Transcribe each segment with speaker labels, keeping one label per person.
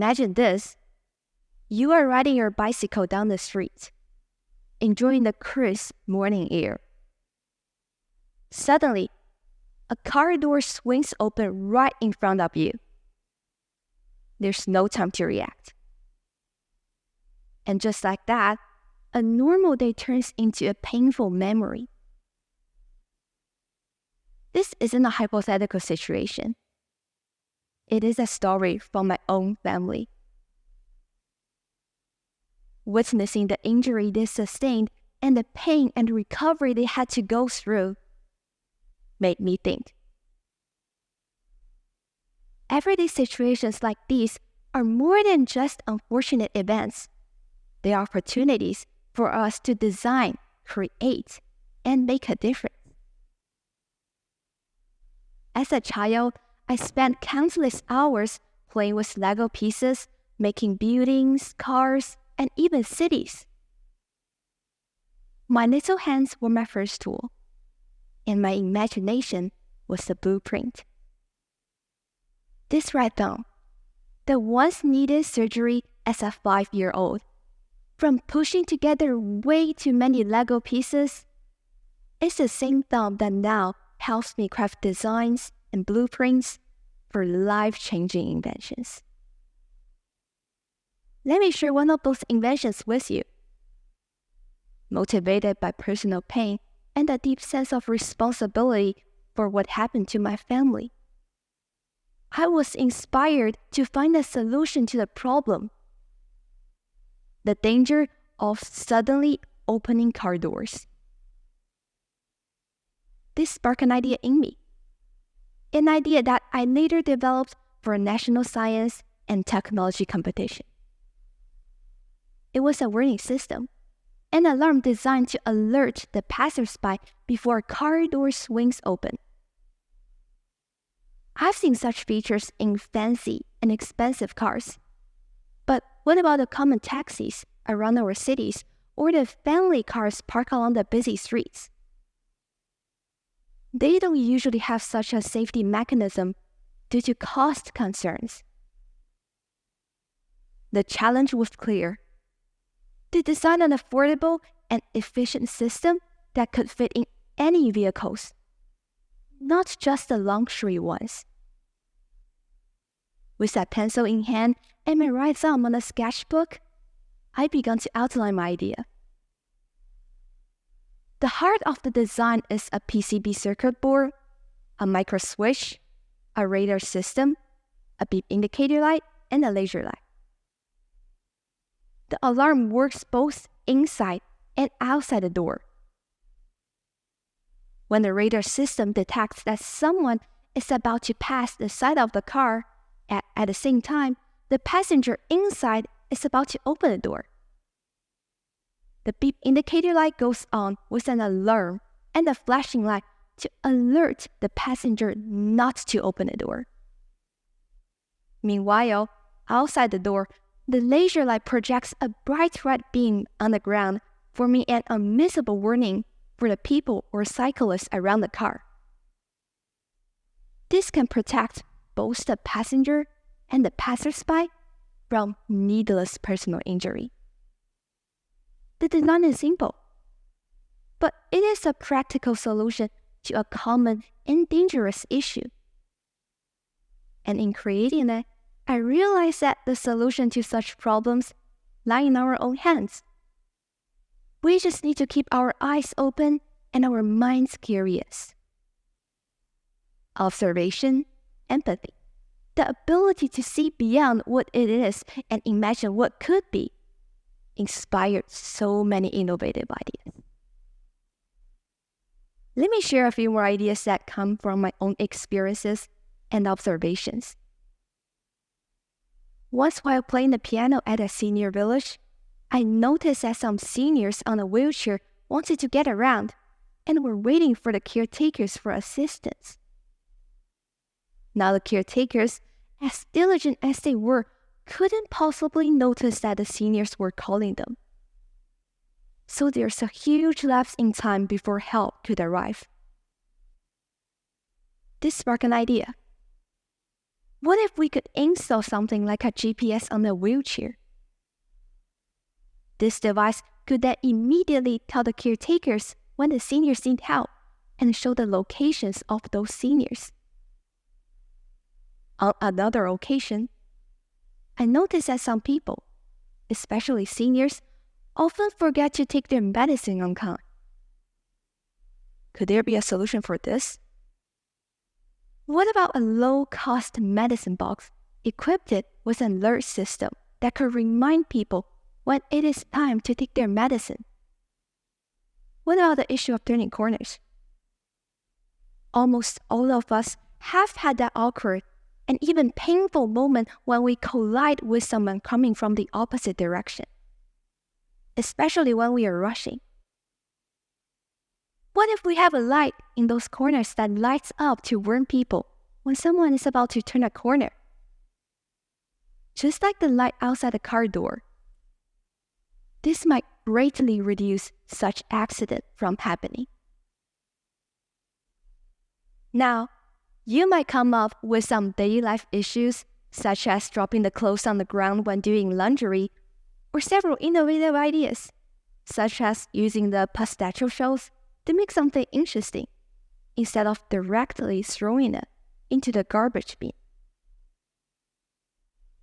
Speaker 1: imagine this. You are riding your bicycle down the street, enjoying the crisp morning air. Suddenly, a car door swings open right in front of you. There's no time to react. And just like that, a normal day turns into a painful memory. This isn't a hypothetical situation. It is a story from my own family. Witnessing the injury they sustained and the pain and recovery they had to go through made me think. Everyday situations like these are more than just unfortunate events. They are opportunities for us to design, create, and make a difference. As a child, I spent countless hours playing with Lego pieces, making buildings, cars, and even cities. My little hands were my first tool, and my imagination was the blueprint. This right now, the once needed surgery as a 5-year-old, from pushing together way too many Lego pieces, is the same thumb that now helps me craft designs and blueprints for life-changing inventions. Let me share one of those inventions with you. Motivated by personal pain and a deep sense of responsibility for what happened to my family, I was inspired to find a solution to the problem: the danger of suddenly opening car doors. This sparked an idea in me, an idea that I later developed for a national science and technology competition. It was a warning system, an alarm designed to alert the passersby before a car door swings open. I've seen such features in fancy and expensive cars. But what about the common taxis around our cities or the family cars parked along the busy streets? They don't usually have such a safety mechanism due to cost concerns. The challenge was clear: to design an affordable and efficient system that could fit in any vehicles, not just the luxury ones. With a pencil in hand and my right thumb on a sketchbook, I began to outline my idea. The heart of the design is a PCB circuit board, a micro switch, a radar system, a beep indicator light, and a laser light. The alarm works both inside and outside the door. When the radar system detects that someone is about to pass the side of the car, at the same time, the passenger inside is about to open the door. The beep indicator light goes on with an alarm and a flashing light to alert the passenger not to open the door. Meanwhile, outside the door, the laser light projects a bright red beam on the ground, forming an unmissable warning for the people or cyclists around the car. This can protect both the passenger and the passersby from needless personal injury. The design is simple, but it is a practical solution to a common and dangerous issue. And in creating it, I realized that the solution to such problems lie in our own hands. We just need to keep our eyes open and our minds curious. Observation, empathy, the ability to see beyond what it is and imagine what could be, inspired so many innovative ideas. Let me share a few more ideas that come from my own experiences and observations. Once while playing the piano at a senior village, I noticed that some seniors on a wheelchair wanted to get around and were waiting for the caretakers for assistance. Now the caretakers, as diligent as they were, couldn't possibly notice that the seniors were calling them. So there's a huge lapse in time before help could arrive. This sparked an idea. What if we could install something like a GPS on the wheelchair? This device could then immediately tell the caretakers when the seniors need help and show the locations of those seniors. On another occasion, I noticed that some people, especially seniors, often forget to take their medicine on time. Could there be a solution for this? What about a low-cost medicine box equipped with an alert system that could remind people when it is time to take their medicine? What about the issue of turning corners? Almost all of us have had that awkward and even painful moment when we collide with someone coming from the opposite direction, especially when we are rushing. What if we have a light in those corners that lights up to warn people when someone is about to turn a corner? Just like the light outside the car door. This might greatly reduce such accident from happening. Now, you might come up with some daily life issues, such as dropping the clothes on the ground when doing laundry, or several innovative ideas, such as using the pistachio shells to make something interesting, instead of directly throwing it into the garbage bin.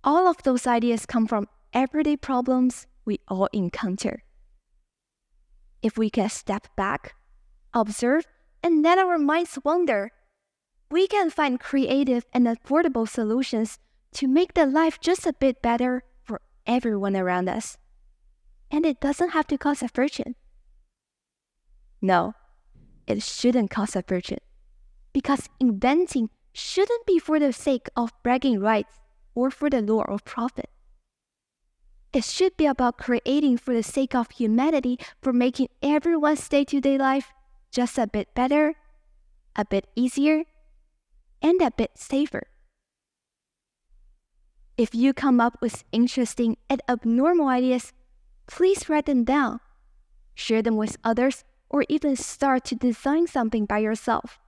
Speaker 1: All of those ideas come from everyday problems we all encounter. If we can step back, observe, and let our minds wander, we can find creative and affordable solutions to make the life just a bit better for everyone around us. And it doesn't have to cost a fortune. No, it shouldn't cost a fortune, because inventing shouldn't be for the sake of bragging rights or for the lure of profit. It should be about creating for the sake of humanity, for making everyone's day-to-day life just a bit better, a bit easier, and a bit safer. If you come up with interesting and abnormal ideas, please write them down, share them with others, or even start to design something by yourself.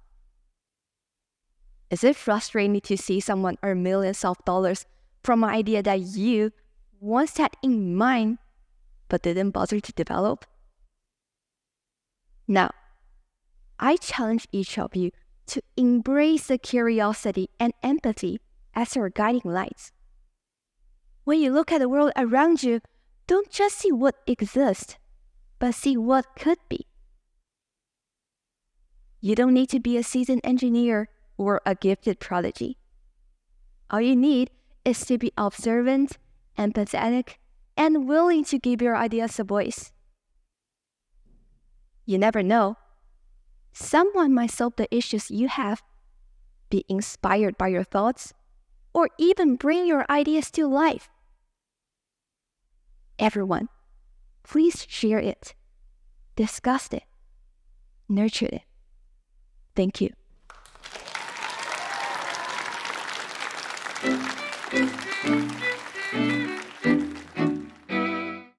Speaker 1: Is it frustrating to see someone earn millions of dollars from an idea that you once had in mind but didn't bother to develop? Now, I challenge each of you to embrace the curiosity and empathy as your guiding lights. When you look at the world around you, don't just see what exists, but see what could be. You don't need to be a seasoned engineer or a gifted prodigy. All you need is to be observant, empathetic, and willing to give your ideas a voice. You never know. Someone might solve the issues you have, be inspired by your thoughts, or even bring your ideas to life. Everyone, please share it, discuss it, nurture it. Thank you.